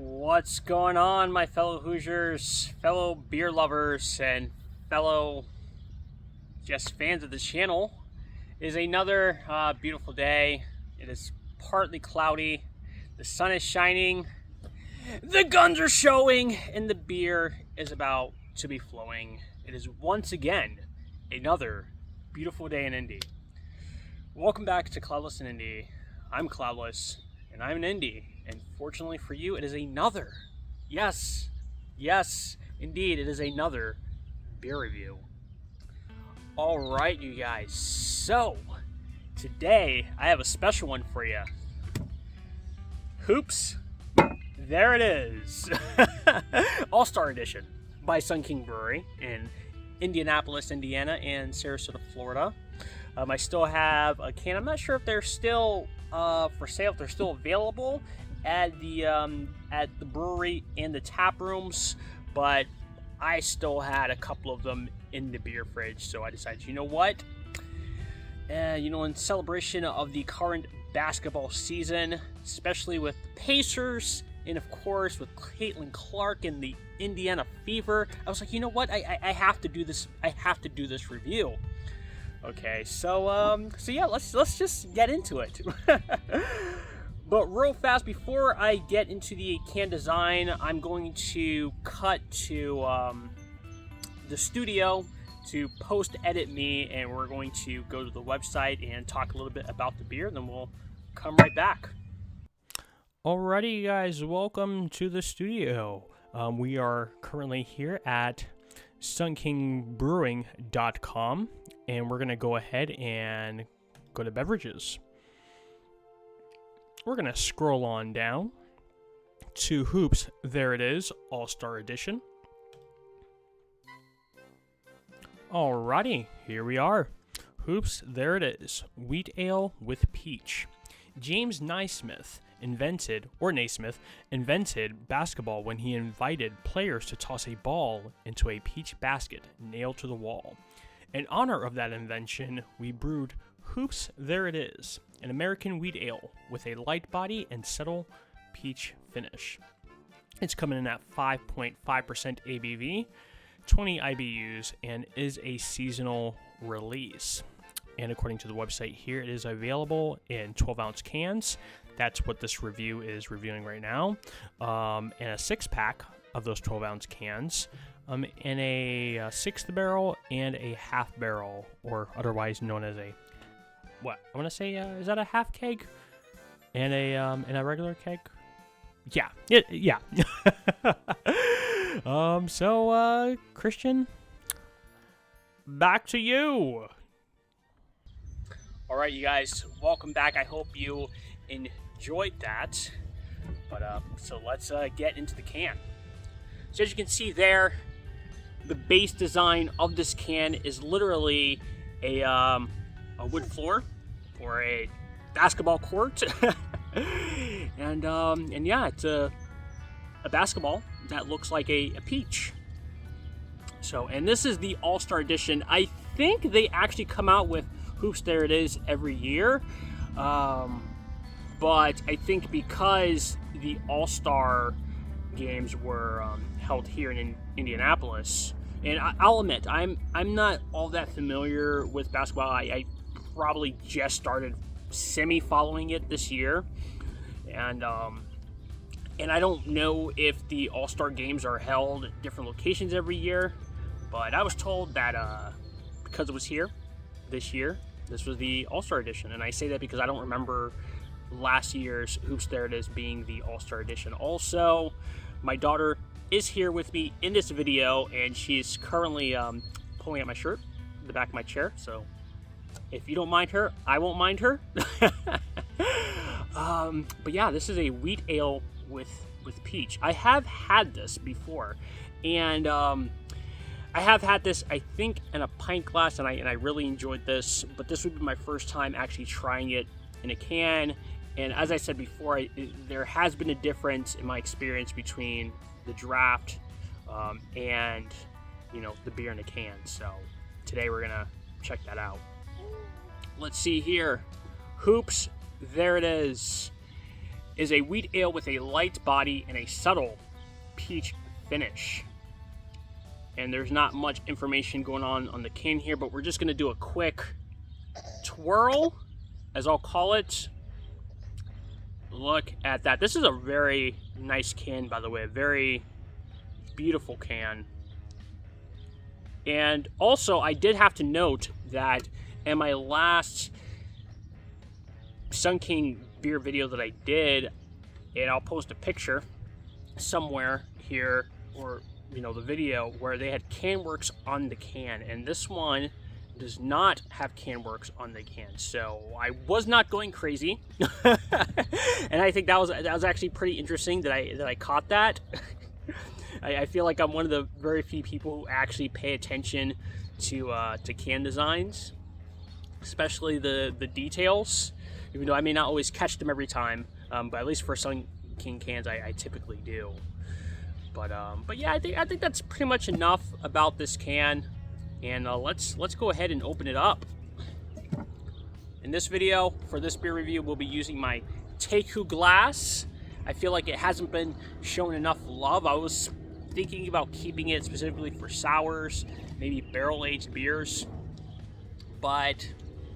What's going on, my fellow Hoosiers, fellow beer lovers, and fellow just fans of the channel? It is another beautiful day. It is partly cloudy. The sun is shining. The guns are showing, and the beer is about to be flowing. It is once again another beautiful day in Indy. Welcome back to Klaudless in Indy. I'm Klaudless, and I'm in Indy. And fortunately for you, it is another, yes, indeed, it is another beer review. All right, you guys. So, today, I have a special one for you. Hoops, there it is. All-Star Edition by King Brewery in Indianapolis, Indiana, and Sarasota, Florida. I still have a can. I'm not sure if they're still for sale, if they're still available at the brewery and the tap rooms, but I still had a couple of them in the beer fridge, so I decided, you know what? In celebration of the current basketball season, especially with the Pacers, and of course with Caitlin Clark and the Indiana Fever, I was like, you know what? I have to do this. I have to do this review. Okay, so yeah, let's just get into it. But real fast, before I get into the can design, I'm going to cut to the studio to post-edit me, and we're going to go to the website and talk a little bit about the beer, and then we'll come right back. Alrighty, you guys, welcome to the studio. We are currently here at sunkingbrewing.com, and we're going to go ahead and go to beverages. We're going to scroll on down to Hoops. There it is, All-Star Edition. Alrighty, here we are. Hoops, there it is, Wheat Ale with Peach. James Naismith invented basketball when he invited players to toss a ball into a peach basket nailed to the wall. In honor of that invention, we brewed Hoops, there it is, an American wheat ale with a light body and subtle peach finish. It's coming in at 5.5% ABV, 20 IBUs, and is a seasonal release. And according to the website here, it is available in 12-ounce cans. That's what this review is reviewing right now. And a 6-pack of those 12-ounce cans, in a 1/6 barrel and a half barrel, or otherwise known as a is that a half keg and a regular keg? Yeah. So Christian, back to you. All right, you guys, welcome back. I hope you enjoyed that. But so let's get into the can. So as you can see there, the base design of this can is literally a wood floor for a basketball court. and yeah, it's a basketball that looks like a peach. So, and this is the All-Star Edition. I think they actually come out with Hoops, there it is, every year. But I think because the All-Star games were held here in Indianapolis, and I'll admit, I'm not all that familiar with basketball. I probably just started semi-following it this year, and I don't know if the All-Star games are held at different locations every year, but I was told that because it was here this year, this was the All-Star Edition, and I say that because I don't remember last year's Hoops, there it is, being the All-Star Edition. Also, my daughter is here with me in this video, and she's currently pulling at my shirt in the back of my chair, so if you don't mind her, I won't mind her. But yeah, this is a wheat ale with peach. I have had this before, and I have had this, I think, in a pint glass, and I really enjoyed this, but this would be my first time actually trying it in a can. And as I said before, there has been a difference in my experience between the draft and the beer in a can. So today we're gonna check that out. Let's see here. Hoops, there it is. is a wheat ale with a light body and a subtle peach finish. And there's not much information going on the can here, but we're just going to do a quick twirl, as I'll call it. Look at that. This is a very nice can, by the way. A very beautiful can. And also, I did have to note that in my last Sun King beer video that I did, and I'll post a picture somewhere here, or the video, where they had CanWorks on the can, and this one does not have CanWorks on the can, so I was not going crazy. And I think that was actually pretty interesting that I caught that. I feel like I'm one of the very few people who actually pay attention to can designs, especially the details, even though I may not always catch them every time, but at least for Sun King cans I typically do. But yeah, I think that's pretty much enough about this can, and let's go ahead and open it up. In this video, for this beer review, we'll be using my Teku glass. I feel like it hasn't been shown enough love. I was thinking about keeping it specifically for sours, maybe barrel-aged beers, but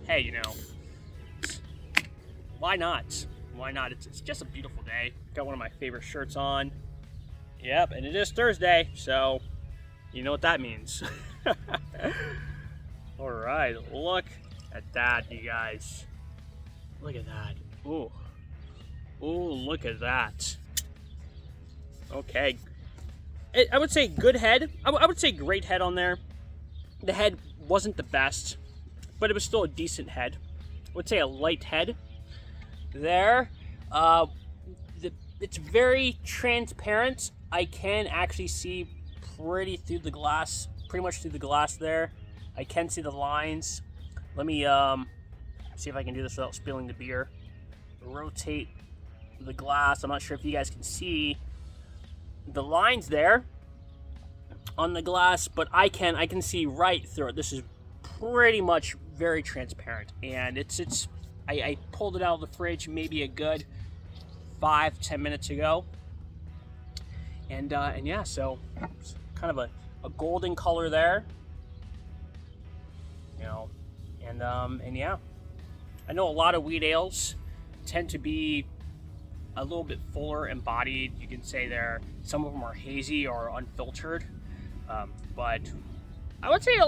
hey, why not? Why not? It's just a beautiful day. Got one of my favorite shirts on. Yep, and it is Thursday, so you know what that means. All right, look at that, you guys. Look at that. Ooh. Ooh, look at that. Okay. I would say good head. I would say great head on there. The head wasn't the best, but it was still a decent head. I would say a light head there. It's very transparent. I can actually see pretty much through the glass there. I can see the lines. Let me see if I can do this without spilling the beer. Rotate the glass. I'm not sure if you guys can see the lines there on the glass, but I can see right through it. This is pretty much very transparent, and I pulled it out of the fridge maybe a good 5-10 minutes ago, and yeah, so it's kind of a golden color there, and yeah, I know a lot of wheat ales tend to be a little bit fuller and bodied. You can say some of them are hazy or unfiltered, but I would say a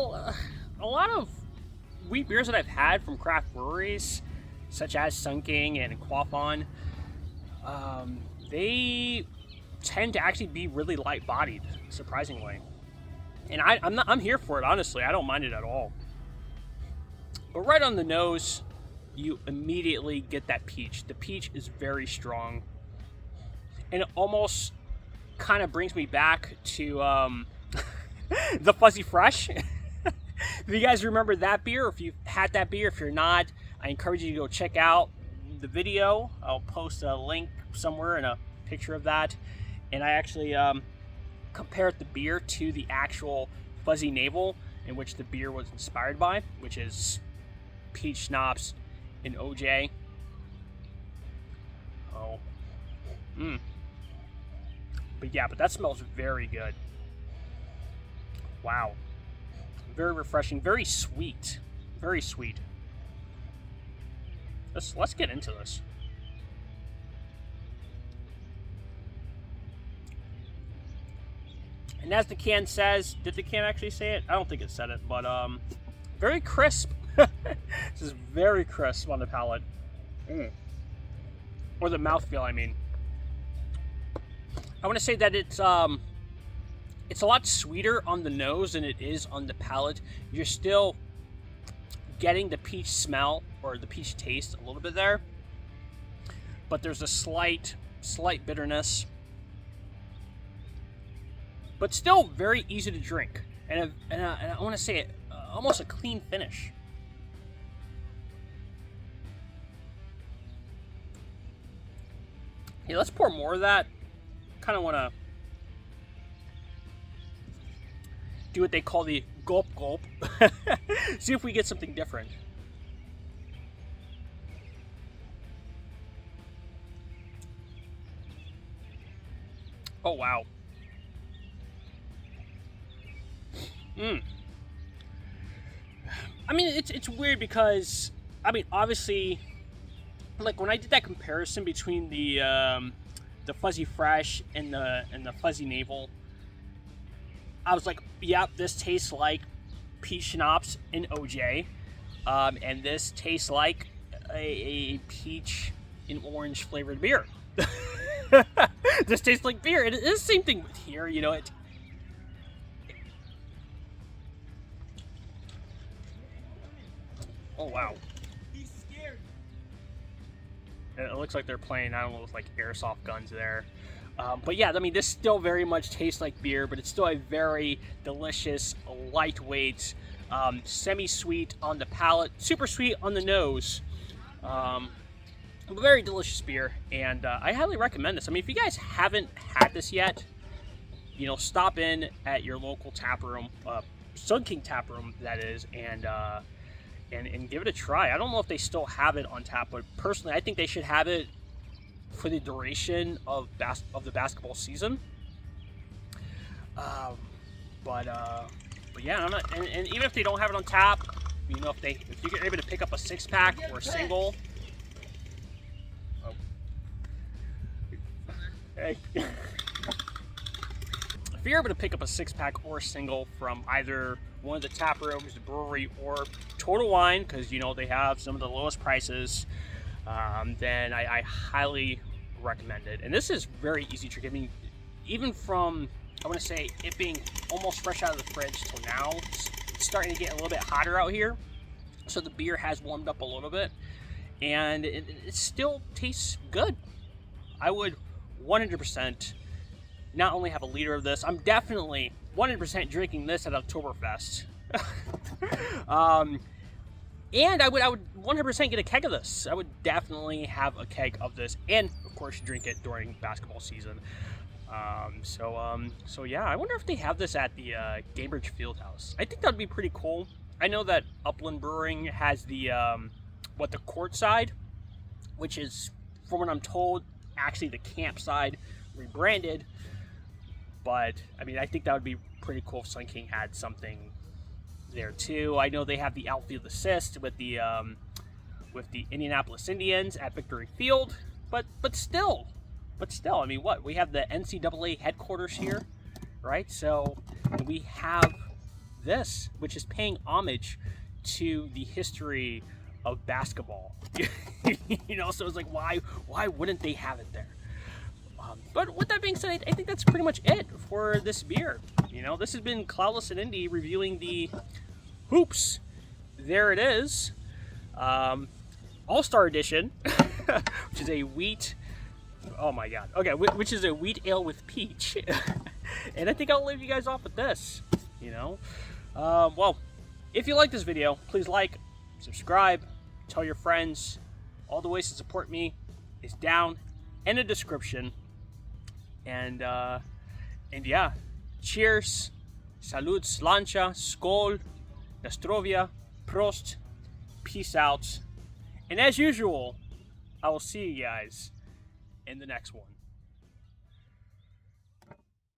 lot of wheat beers that I've had from craft breweries, such as Sun King and Quaffon, they tend to actually be really light-bodied, surprisingly. And I'm here for it, honestly. I don't mind it at all. But right on the nose, you immediately get that peach. The peach is very strong, and it almost kind of brings me back to the Fuzzy Fresh. If you guys remember that beer, or if you've had that beer, if you're not, I encourage you to go check out the video. I'll post a link somewhere and a picture of that. And I actually compared the beer to the actual Fuzzy Navel, in which the beer was inspired by, which is peach schnapps and OJ. Oh. But yeah, but that smells very good. Wow. Very refreshing, very sweet. Very sweet. Let's get into this. And as the can says, did the can actually say it? I don't think it said it, but very crisp. This is very crisp on the palate. Or the mouthfeel, I mean. I want to say that it's a lot sweeter on the nose than it is on the palate. You're still getting the peach smell or the peach taste a little bit there, but there's a slight bitterness, but still very easy to drink, and I want to say almost a clean finish. Hey, let's pour more of that. Kind of want to do what they call the gulp gulp. See if we get something different. Oh, wow. I mean, it's weird because, I mean, obviously, like when I did that comparison between the fuzzy fresh and the fuzzy navel, I was like, yep, this tastes like peach schnapps and OJ, and this tastes like a peach and orange flavored beer. This tastes like beer. It is the same thing with here, you know. Oh wow. He's scared. It looks like they're playing, I don't know, with like airsoft guns there. But yeah, I mean, this still very much tastes like beer, but it's still a very delicious, lightweight, semi-sweet on the palate, super sweet on the nose. Very delicious beer, and I highly recommend this. I mean, if you guys haven't had this yet, you know, stop in at your local tap room, Sun King tap room, that is, and give it a try. I don't know if they still have it on tap, but personally, I think they should have it for the duration of the basketball season. But yeah, I'm not, and even if they don't have it on tap, you know, if you're able to pick up a 6-pack or a single. Oh. Hey. If you're able to pick up a 6-pack or a single from either one of the tap rooms, the brewery, or Total Wine, because you know they have some of the lowest prices, then I highly recommend it. And this is very easy to drink. I mean, even from, I want to say, it being almost fresh out of the fridge till now, it's starting to get a little bit hotter out here. So the beer has warmed up a little bit, and it still tastes good. I would 100% not only have a liter of this, I'm definitely 100% drinking this at Oktoberfest. And I would 100% get a keg of this. I would definitely have a keg of this, and of course drink it during basketball season. So yeah, I wonder if they have this at the Gainbridge Fieldhouse. I think that'd be pretty cool. I know that Upland Brewing has the the court side, which is, from what I'm told, actually the camp side rebranded. But I mean, I think that would be pretty cool if Sun King had something there too. I know they have the outfield assist with the Indianapolis Indians at Victory Field, but still, I mean, what, we have the NCAA headquarters here, right? So we have this, which is paying homage to the history of basketball. You know, so it's like, why wouldn't they have it there? But with that being said, I think that's pretty much it for this beer. You know, this has been Klaudless and Indy reviewing the Hoops. There it is. All-Star Edition, which is a wheat... Oh my god. Okay, which is a wheat ale with peach. And I think I'll leave you guys off with this, you know. Well, if you like this video, please like, subscribe, tell your friends. All the ways to support me is down in the description. And yeah, cheers, salud, slancha, skol, nastrovia, prost, peace out. And as usual, I will see you guys in the next one.